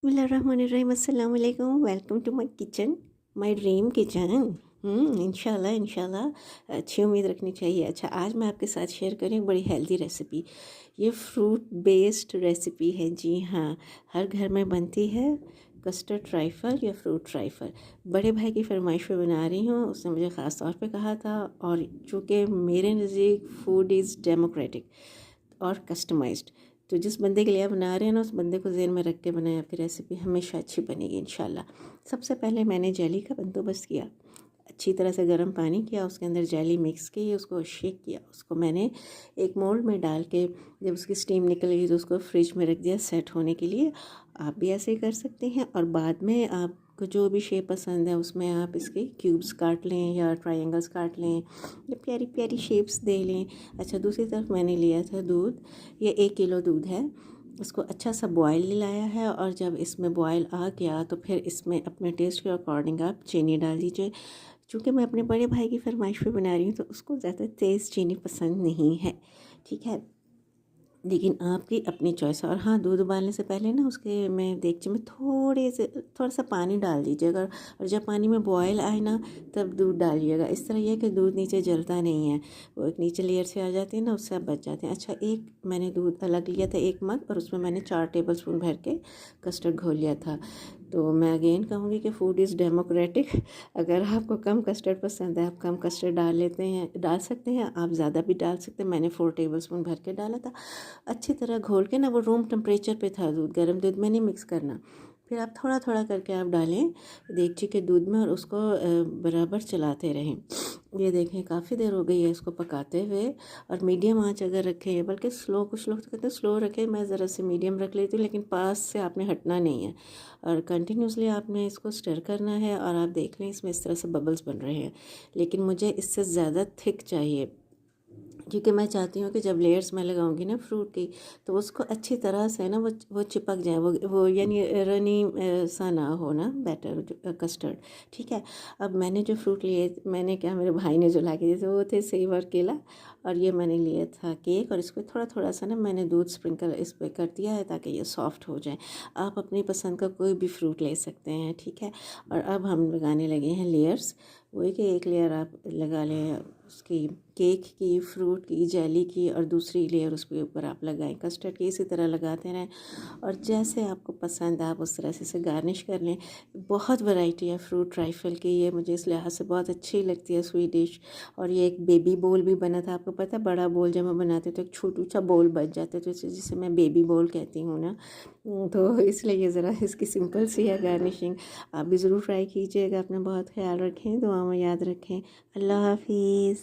बिस्मिल्लाहिर्रहमानिर्रहीम अस्सलाम वालेकुम। Welcome to my kitchen, my dream kitchen. इंशाल्लाह इंशाल्लाह अच्छी उम्मीद रखनी चाहिए। अच्छा, आज मैं आपके साथ शेयर करूँ एक बड़ी हेल्दी रेसिपी। ये फ्रूट बेस्ड रेसिपी है। जी हाँ, हर घर में बनती है। कस्टर्ड ट्राइफल या फ्रूट ट्राइफल बड़े भाई की फरमाइश पे बना रही हूँ। उसने मुझे ख़ास तौर पे कहा था, और चूँकि मेरे नज़दीक फूड इज़ डेमोक्रेटिक और कस्टमाइज्ड, तो जिस बंदे के लिए आप बना रहे हैं ना, उस बंदे को ज़हन में रख के बनाएं। आपकी रेसिपी हमेशा अच्छी बनेगी इंशाल्लाह। सबसे पहले मैंने जेली का बंदोबस्त किया। अच्छी तरह से गर्म पानी किया, उसके अंदर जेली मिक्स की, उसको शेक किया। उसको मैंने एक मोल्ड में डाल के, जब उसकी स्टीम निकल गई तो उसको फ्रिज में रख दिया सेट होने के लिए। आप भी ऐसे ही कर सकते हैं। और बाद में आपको जो भी शेप पसंद है उसमें आप इसके क्यूब्स काट लें या ट्रायंगल्स काट लें या प्यारी प्यारी शेप्स दे लें। अच्छा, दूसरी तरफ मैंने लिया था दूध। ये 1 किलो दूध है। इसको अच्छा सा बॉयल दिलाया है, और जब इसमें बॉयल आ गया तो फिर इसमें अपने टेस्ट के अकॉर्डिंग आप चीनी डाल दीजिए। चूँकि मैं अपने बड़े भाई की फरमाइश पे बना रही हूँ तो उसको ज़्यादा तेज़ चीनी पसंद नहीं है, ठीक है, लेकिन आपकी अपनी चॉइस है। और हाँ, दूध उबालने से पहले ना उसके में देगची में थोड़ा सा पानी डाल दीजिएगा, और जब पानी में बॉयल आए ना तब दूध डालिएगा। इस तरह यह कि दूध नीचे जलता नहीं है, वो एक नीचे लेयर से आ जाती है ना, उससे आप बच जाते हैं। अच्छा, एक मैंने दूध अलग लिया था, 1 मग, और उसमें मैंने 4 टेबलस्पून भर के कस्टर्ड घोल लिया था। तो मैं अगेन कहूँगी कि फूड इज़ डेमोक्रेटिक। अगर आपको कम कस्टर्ड पसंद है, आप कम कस्टर्ड डाल सकते हैं। आप ज़्यादा भी डाल सकते हैं। मैंने 4 टेबलस्पून भर के डाला था। अच्छी तरह घोल के ना, वो रूम टेम्परेचर पे था दूध, गर्म दूध में नहीं मिक्स करना। फिर आप थोड़ा थोड़ा करके आप डालें देगची के दूध में, और उसको बराबर चलाते रहें। ये देखें, काफ़ी देर हो गई है इसको पकाते हुए। और मीडियम आंच अगर रखें, बल्कि स्लो, कुछ लोग तो कहते हैं स्लो रखें, मैं ज़रा से मीडियम रख लेती हूँ, लेकिन पास से आपने हटना नहीं है, और कंटिन्यूसली आपने इसको स्टर करना है। और आप देख लें इसमें इस तरह से बबल्स बन रहे हैं, लेकिन मुझे इससे ज़्यादा थिक चाहिए, क्योंकि मैं चाहती हूँ कि जब लेयर्स मैं लगाऊंगी ना फ्रूट की, तो उसको अच्छी तरह से ना वो चिपक जाए, वो यानी रनी सा ना हो ना बैटर कस्टर्ड, ठीक है। अब मैंने जो फ्रूट लिए, मैंने क्या, मेरे भाई ने जो ला के दिए थे वो थे सेब और केला, और ये मैंने लिया था केक। और इसको थोड़ा थोड़ा सा ना मैंने दूध स्प्रिंकल इस पर कर दिया है ताकि ये सॉफ्ट हो जाए। आप अपनी पसंद का कोई भी फ्रूट ले सकते हैं, ठीक है। और अब हम लगाने लगे हैं लेयर्स। वही कि एक लेयर आप लगा लें उसकी केक की, फ्रूट की, जेली की, और दूसरी लेयर उसके ऊपर आप लगाएं कस्टर्ड की। इसी तरह लगाते रहें, और जैसे आपको पसंद आप उस तरह से इसे गार्निश कर लें। बहुत वैरायटी है फ्रूट ट्राइफल की, ये मुझे इस लिहाज से बहुत अच्छी लगती है स्वीट डिश। और ये एक बेबी बोल भी बना था, आपको पता है, बड़ा बोल जब हम बनाते तो एक छोटू सा बोल बच जाते, तो जिसे मैं बेबी बोल कहती हूँ ना। तो इसलिए ये ज़रा इसकी सिंपल सी है गार्निशिंग। आप भी ज़रूर ट्राई कीजिएगा। अपना बहुत ख्याल रखें, दुआ में याद रखें। अल्लाह हाफिज़।